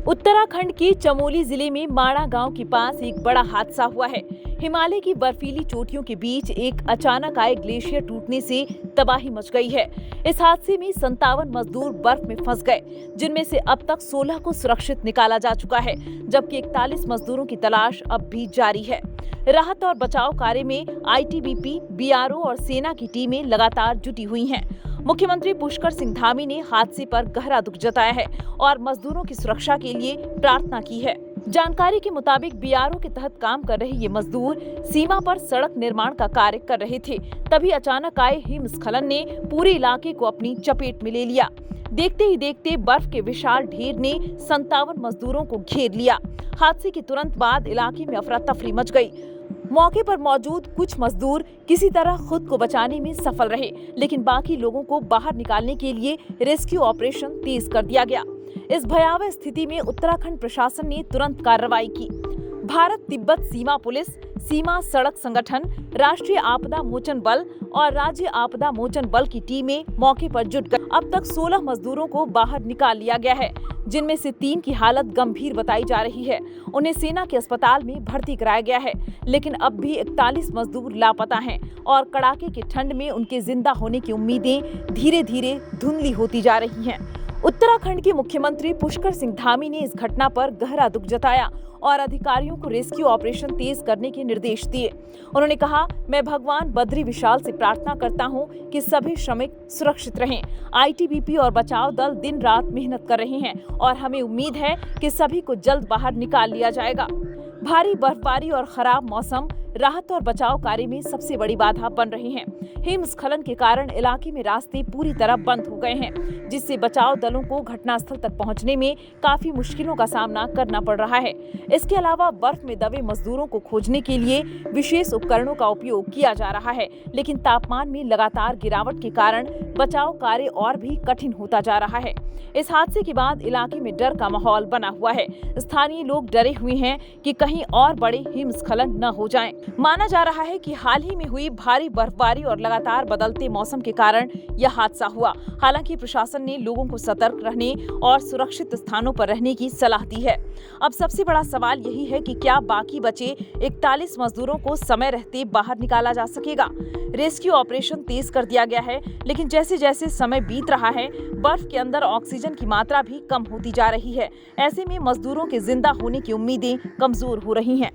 उत्तराखंड के चमोली जिले में माणा गांव के पास एक बड़ा हादसा हुआ है। हिमालय की बर्फीली चोटियों के बीच एक अचानक आए ग्लेशियर टूटने से तबाही मच गई है। इस हादसे में 57 मजदूर बर्फ में फंस गए, जिनमें से अब तक 16 को सुरक्षित निकाला जा चुका है, जबकि 41 मजदूरों की तलाश अब भी जारी है। राहत और बचाव कार्य में आईटीबीपी, बीआरओ और सेना की टीमें लगातार जुटी हुई हैं। मुख्यमंत्री पुष्कर सिंह धामी ने हादसे पर गहरा दुख जताया है और मजदूरों की सुरक्षा के लिए प्रार्थना की है। जानकारी के मुताबिक बीआरओ के तहत काम कर रहे ये मजदूर सीमा पर सड़क निर्माण का कार्य कर रहे थे, तभी अचानक आए हिमस्खलन ने पूरे इलाके को अपनी चपेट में ले लिया। देखते ही देखते बर्फ के विशाल ढेर ने 57 मजदूरों को घेर लिया। हादसे के तुरंत बाद इलाके में अफरा तफरी मच गई। मौके पर मौजूद कुछ मजदूर किसी तरह खुद को बचाने में सफल रहे, लेकिन बाकी लोगों को बाहर निकालने के लिए रेस्क्यू ऑपरेशन तेज कर दिया गया। इस भयावह स्थिति में उत्तराखंड प्रशासन ने तुरंत कार्रवाई की। भारत तिब्बत सीमा पुलिस, सीमा सड़क संगठन, राष्ट्रीय आपदा मोचन बल और राज्य आपदा मोचन बल की टीमें मौके पर जुट गई। अब तक 16 मजदूरों को बाहर निकाल लिया गया है, जिनमें से 3 की हालत गंभीर बताई जा रही है। उन्हें सेना के अस्पताल में भर्ती कराया गया है, लेकिन अब भी 41 मजदूर लापता हैं और कड़ाके की ठंड में उनके जिंदा होने की उम्मीदें धीरे धीरे धुंधली होती जा रही हैं। उत्तराखंड के मुख्यमंत्री पुष्कर सिंह धामी ने इस घटना पर गहरा दुख जताया और अधिकारियों को रेस्क्यू ऑपरेशन तेज करने के निर्देश दिए। उन्होंने कहा, मैं भगवान बद्री विशाल से प्रार्थना करता हूं कि सभी श्रमिक सुरक्षित रहें। आईटीबीपी और बचाव दल दिन रात मेहनत कर रहे हैं और हमें उम्मीद है कि सभी को जल्द बाहर निकाल लिया जाएगा। भारी बर्फबारी और खराब मौसम राहत और बचाव कार्य में सबसे बड़ी बाधा बन रहे हैं। हिमस्खलन के कारण इलाके में रास्ते पूरी तरह बंद हो गए हैं, जिससे बचाव दलों को घटनास्थल तक पहुंचने में काफी मुश्किलों का सामना करना पड़ रहा है। इसके अलावा बर्फ में दबे मजदूरों को खोजने के लिए विशेष उपकरणों का उपयोग किया जा रहा है, लेकिन तापमान में लगातार गिरावट के कारण बचाव कार्य और भी कठिन होता जा रहा है। इस हादसे के बाद इलाके में डर का माहौल बना हुआ है। स्थानीय लोग डरे हुए हैं कि कहीं और बड़े हिमस्खलन न हो जाएं। माना जा रहा है कि हाल ही में हुई भारी बर्फबारी और लगातार बदलते मौसम के कारण यह हादसा हुआ। हालांकि प्रशासन ने लोगों को सतर्क रहने और सुरक्षित स्थानों पर रहने की सलाह दी है। अब सबसे बड़ा सवाल यही है कि क्या बाकी बचे 41 मजदूरों को समय रहते बाहर निकाला जा सकेगा। रेस्क्यू ऑपरेशन तेज कर दिया गया है, लेकिन जैसे जैसे समय बीत रहा है, बर्फ के अंदर ऑक्सीजन की मात्रा भी कम होती जा रही है। ऐसे में मजदूरों के जिंदा होने की उम्मीदें कमजोर हो रही हैं।